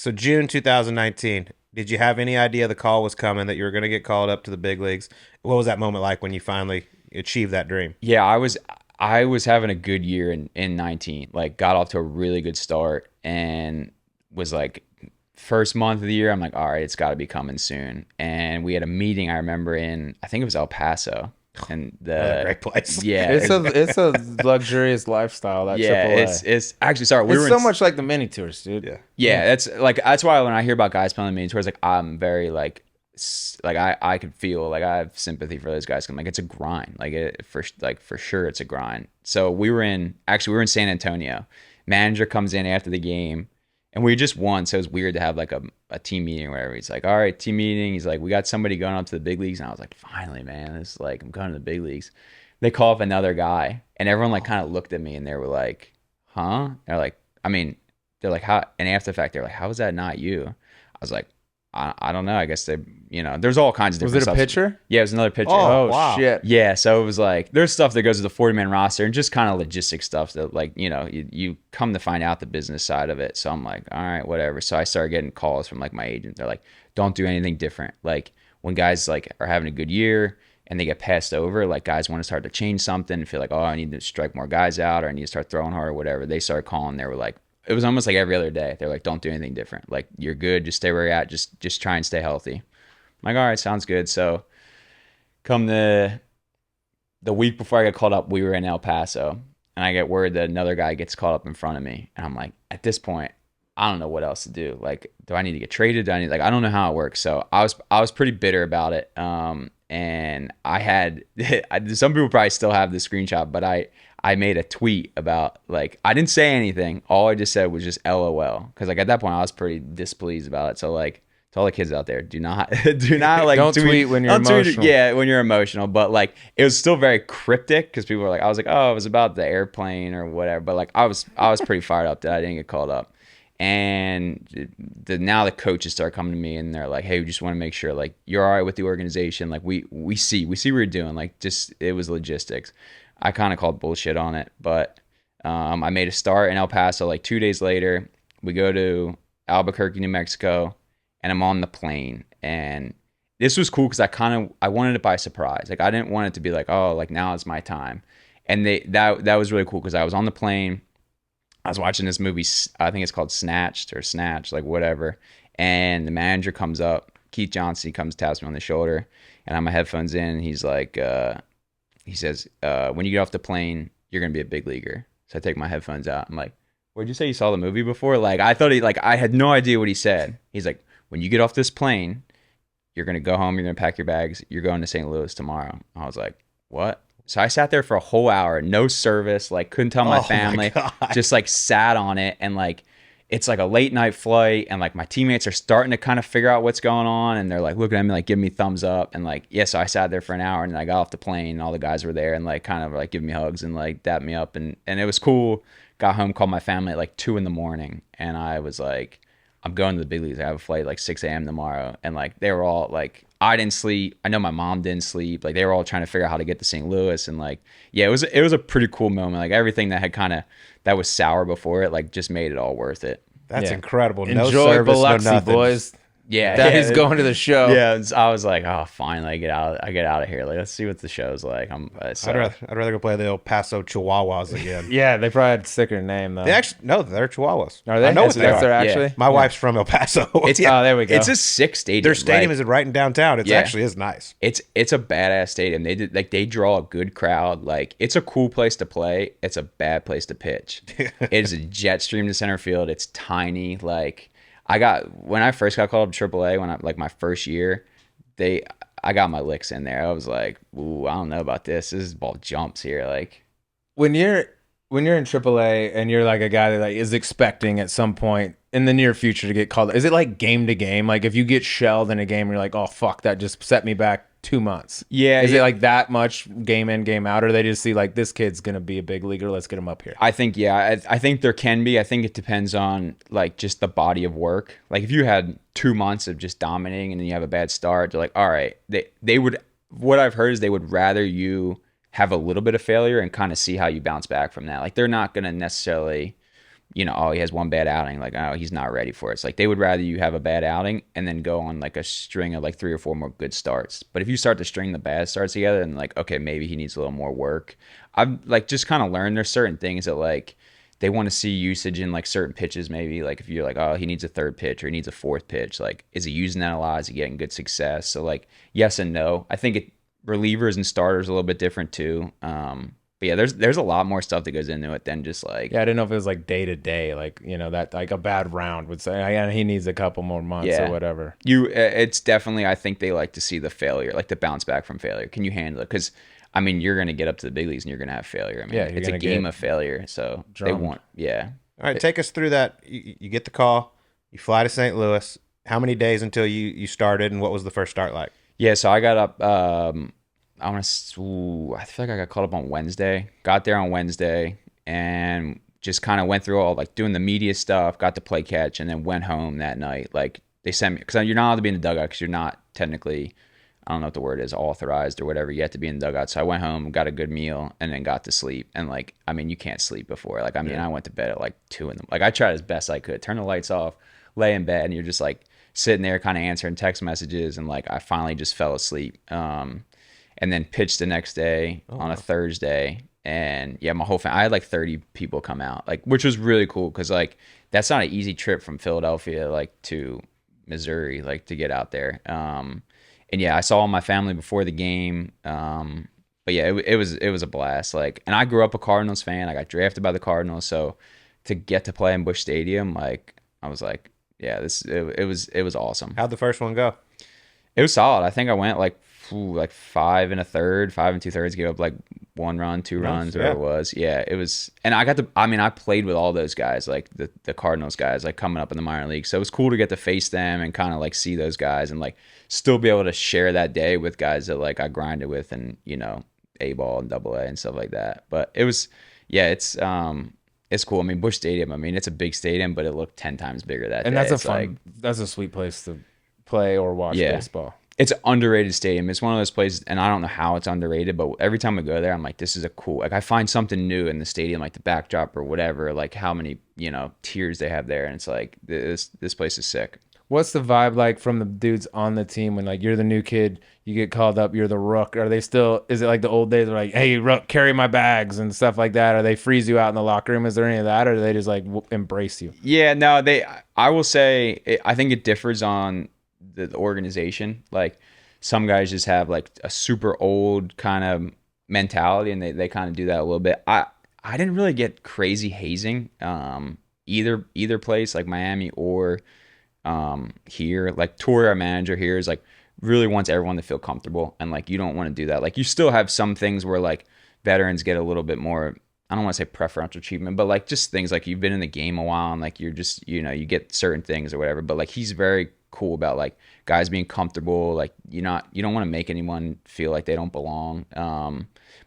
So June 2019. Did you have any idea the call was coming, that you were going to get called up to the big leagues? What was that moment like when you finally achieved that dream? Yeah, I was having a good year in 19. Like got off to a really good start and was like first month of the year, I'm like, all right, it's got to be coming soon. And we had a meeting, I remember, in I think it was El Paso. And Another great place. yeah, It's a luxurious lifestyle, that yeah, AAA. it's actually sorry, It's so much like the mini tours, dude. Yeah. Yeah, that's why when I hear about guys playing the mini tours, like I'm very like I could feel like I have sympathy for those guys. I'm like, it's a grind. For sure it's a grind. So we were in San Antonio. Manager comes in after the game and we just won. So it was weird to have like a team meeting or whatever. He's like, all right, team meeting. He's like, we got somebody going up to the big leagues. And I was like, finally, man, this is like, I'm going to the big leagues. They call up another guy and everyone like kind of looked at me and they were like, huh? They're like, I mean, they're like, how? And after the fact, they're like, how is that not you? I was like, I don't know. I guess there's all kinds of different stuff. Was it a pitcher? Yeah, it was another pitcher. Oh, wow. shit. Yeah, so it was like, there's stuff that goes with the 40-man roster and just kind of logistic stuff that like, you come to find out the business side of it. So I'm like, all right, whatever. So I started getting calls from like my agent. They're like, don't do anything different. Like when guys like are having a good year and they get passed over, like guys want to start to change something and feel like, oh, I need to strike more guys out or I need to start throwing hard or whatever. They started calling. They were like, it was almost like every other day. They're like, don't do anything different. Like, you're good. Just stay where you're at. Just try and stay healthy. I'm like, all right, sounds good. So come the week before I got called up, we were in El Paso. And I get word that another guy gets called up in front of me. And I'm like, at this point, I don't know what else to do. Like, do I need to get traded? I don't know how it works. So I was pretty bitter about it. And I had, some people probably still have the screenshot, but I made a tweet about like, I didn't say anything. All I just said was just LOL. Cause like at that point I was pretty displeased about it. So like to all the kids out there, do not like don't tweet when you're emotional. Yeah, when you're emotional. But like it was still very cryptic because people were like, I was like, oh, it was about the airplane or whatever. But like I was pretty fired up that I didn't get called up. And now the coaches start coming to me and they're like, hey, we just want to make sure like you're all right with the organization. Like we see what you're doing. Like just it was logistics. I kind of called bullshit on it, but I made a start in El Paso. Like 2 days later, we go to Albuquerque, New Mexico, and I'm on the plane. And this was cool because I wanted it by surprise. Like I didn't want it to be like, oh, like now it's my time. And that was really cool because I was on the plane. I was watching this movie. I think it's called Snatched, like whatever. And the manager comes up, Keith Johnson, he comes taps me on the shoulder, and I have my headphones in. And he's like. He says, when you get off the plane, you're going to be a big leaguer. So I take my headphones out. I'm like, where'd you say you saw the movie before? Like, I thought I had no idea what he said. He's like, when you get off this plane, you're going to go home. You're going to pack your bags. You're going to St. Louis tomorrow. I was like, what? So I sat there for a whole hour, no service, like couldn't tell my family, just like sat on it. And like, it's like a late night flight and like my teammates are starting to kind of figure out what's going on and they're like looking at me like giving me thumbs up and like so I sat there for an hour and then I got off the plane and all the guys were there and like kind of like giving me hugs and like dapped me up and it was cool. Got home, called my family at like 2 a.m. and I was like, I'm going to the big leagues. I have a flight like 6 a.m. tomorrow. And like they were all like, I didn't sleep. I know my mom didn't sleep. Like they were all trying to figure out how to get to St. Louis and like it was a pretty cool moment. Like everything that had that was sour before it like just made it all worth it. That's incredible. No Enjoy service, Biloxi, no nothing. boys. Yeah, Daddy's going to the show. Yeah, I was like, oh, finally, I get out of here. Like, let's see what the show's like. I'd rather go play the El Paso Chihuahuas again. Yeah, they probably had a sicker name though. They actually they're Chihuahuas. Are they? I know what they are. Their actually. My wife's from El Paso. Oh, there we go. It's a sick stadium. Their stadium is right in downtown. It actually is nice. It's a badass stadium. They draw a good crowd. Like it's a cool place to play. It's a bad place to pitch. It is a jet stream to center field. It's tiny. Like when I first got called up to AAA, when I like my first year, I got my licks in there. I was like, ooh, I don't know about this. This ball jumps here. Like when you're in AAA and you're like a guy that like is expecting at some point in the near future to get called, is it like game to game? Like if you get shelled in a game, you're like, oh fuck, that just set me back 2 months. Yeah. Is it like that much game in, game out, or they just see like this kid's gonna be a big leaguer, let's get him up here? I think I think there can be. I think it depends on like just the body of work. Like if you had 2 months of just dominating and then you have a bad start, they're like, all right, they would. What I've heard is they would rather you have a little bit of failure and kind of see how you bounce back from that. Like they're not gonna necessarily oh, he has one bad outing, like, oh, he's not ready for it. It's like they would rather you have a bad outing and then go on like a string of like 3 or 4 more good starts. But if you start to string the bad starts together and like, okay, maybe he needs a little more work. I've like just kind of learned there's certain things that like they want to see usage in like certain pitches. Maybe like if you're like, oh, he needs a third pitch or he needs a fourth pitch, like is he using that a lot? Is he getting good success? So like yes and no. I think relievers and starters are a little bit different too. But yeah, there's a lot more stuff that goes into it than just like Yeah, I didn't know if it was like day to day, like that like a bad round would say, yeah, he needs a couple more months or whatever. It's definitely, I think they like to see the failure, like the bounce back from failure. Can you handle it? Because I mean, you're gonna get up to the big leagues and you're gonna have failure. I mean, it's a game of failure, so drummed. They want, yeah. All right, take us through that. You get the call, you fly to St. Louis. How many days until you started, and what was the first start like? Yeah, so I got up. I feel like I got called up on Wednesday. Got there on Wednesday and just kind of went through all like doing the media stuff. Got to play catch and then went home that night. Like they sent me because you're not allowed to be in the dugout because you're not technically, I don't know what the word is, authorized or whatever. You have to be in the dugout. So I went home, got a good meal, and then got to sleep. And like, I mean, you can't sleep before. Like, I mean, I went to bed at like 2 in the. Like I tried as best I could, turn the lights off, lay in bed, and you're just like sitting there, kind of answering text messages, and like I finally just fell asleep. And then pitched the next day on a Thursday. And yeah, my whole family, I had like 30 people come out, like, which was really cool. Cause like, that's not an easy trip from Philadelphia, like to Missouri, like to get out there. And yeah, I saw all my family before the game. But yeah, it was a blast. Like, and I grew up a Cardinals fan. I got drafted by the Cardinals. So to get to play in Busch Stadium, like, I was like, yeah, it was awesome. How'd the first one go? It was solid. I think I went like 5 2/3, 5 2/3, gave up like 1 run, 2 runs, whatever it was. Yeah, it was. And I played with all those guys, like the Cardinals guys, like coming up in the minor leagues. So it was cool to get to face them and kind of like see those guys and like still be able to share that day with guys that like I grinded with and, A-ball and AA and stuff like that. But it was, yeah, it's cool. I mean, Busch Stadium, I mean, it's a big stadium, but it looked 10 times bigger that day. And that's a sweet place to play or watch baseball. It's an underrated stadium. It's one of those places, and I don't know how it's underrated, but every time I go there, I'm like, this is a cool, like I find something new in the stadium, like the backdrop or whatever, like how many, tiers they have there. And it's like, this place is sick. What's the vibe like from the dudes on the team when like you're the new kid, you get called up, you're the rook? Is it like the old days where like, hey, rook, carry my bags and stuff like that? Or they freeze you out in the locker room? Is there any of that? Or do they just like embrace you? Yeah, no, I will say, I think it differs on the organization. Like some guys just have like a super old kind of mentality and they kind of do that a little bit. I didn't really get crazy hazing either place, like Miami or here. Like Tori, our manager here, is like really wants everyone to feel comfortable, and like you don't want to do that. Like you still have some things where like veterans get a little bit more, I don't want to say preferential treatment, but like just things like you've been in the game a while and like you're just, you get certain things or whatever. But like he's very cool about like guys being comfortable. Like you don't want to make anyone feel like they don't belong.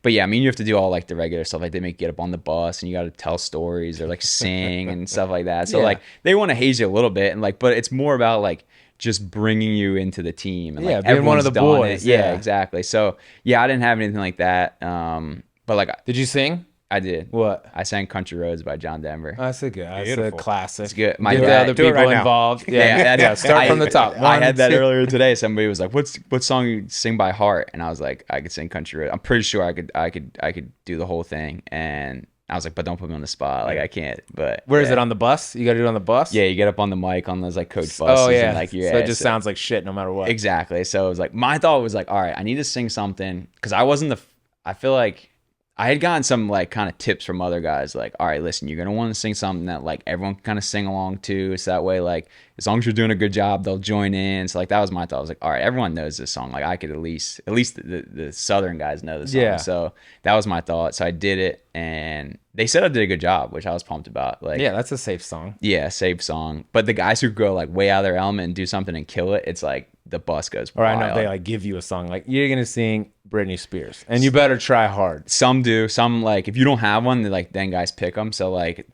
But yeah, I mean, you have to do all like the regular stuff. Like they make you get up on the bus and you got to tell stories or like sing and stuff like that. So like they want to haze you a little bit and like, but it's more about like just bringing you into the team and like being one of the boys. Yeah, exactly. So yeah, I didn't have anything like that. But like, did you sing? I did. What? I sang Country Roads by John Denver. That's a good. That's a classic. It's good. My dad, the other people involved. Yeah. Start from the top. I had that earlier today. Somebody was like, "What song you sing by heart?" And I was like, "I could sing Country Roads." I'm pretty sure I could do the whole thing. And I was like, "But don't put me on the spot. Like I can't." But where is it on the bus? You got to do it on the bus. Yeah, you get up on the mic on those like coach buses. Oh yeah. And, like, so it just sounds like shit no matter what. Exactly. So it was like my thought was like, all right, I need to sing something because I feel like I had gotten some like kind of tips from other guys like, all right, listen, you're going to want to sing something that like everyone can kind of sing along to. So that way, like as long as you're doing a good job, they'll join in. So like that was my thought. I was like, all right, everyone knows this song. Like I could at least the Southern guys know the song. Yeah. So that was my thought. So I did it and they said I did a good job, which I was pumped about. Like, yeah, that's a safe song. Yeah, safe song. But the guys who go like way out of their element and do something and kill it, it's like the bus goes wild. Or I know they like give you a song like you're gonna sing Britney Spears and you better try hard. Some do. Some like if you don't have one, then guys pick them. So like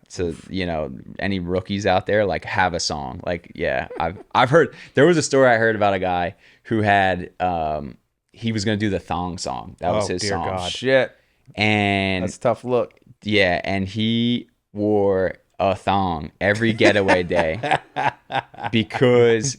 any rookies out there like have a song. Like yeah, I've heard there was a story I heard about a guy who had he was gonna do the thong song. That was his song. God. Shit. And that's a tough look. Yeah, and he wore a thong every getaway day because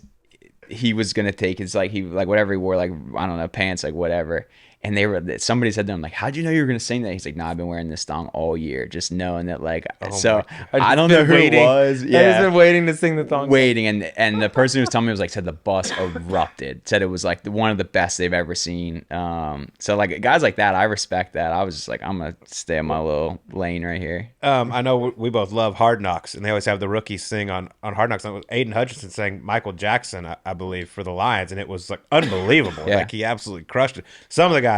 he was gonna take his like whatever he wore, like I don't know, pants, like whatever. And somebody said to him like, "How'd you know you were gonna sing that?" He's like, "No, I've been wearing this thong all year, just knowing that like." So I don't know who it was. Yeah, I've just been waiting to sing the thong. Waiting, and the person who was telling me was like, said the bus erupted. Said it was like one of the best they've ever seen. So like guys like that, I respect that. I was just like, I'm gonna stay in my little lane right here. I know we both love Hard Knocks, and they always have the rookies sing on Hard Knocks. And it was Aiden Hutchinson sang Michael Jackson, I believe, for the Lions, and it was like unbelievable. Yeah. Like he absolutely crushed it. Some of the guys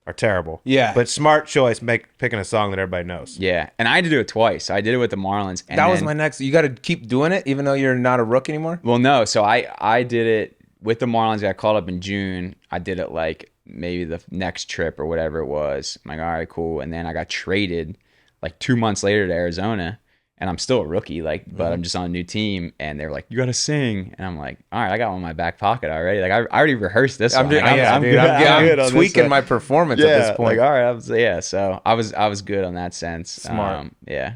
are terrible. Yeah. But smart choice picking a song that everybody knows. Yeah, and I had to do it twice. I did it with the Marlins. And That was my next. You got to keep doing it, even though you're not a rook anymore. Well, no. So I did it with the Marlins. I got called up in June. I did it like maybe the next trip or whatever it was. I'm like, all right, cool. And then I got traded like 2 months later to Arizona. And I'm still a rookie, like, but I'm just on a new team, and they were like, "You gotta sing," and I'm like, "All right, I got one in my back pocket already. Like, I already rehearsed this one. Like, I'm tweaking my performance at this point. Like, all right, so I was good on that sense. Smart. Yeah,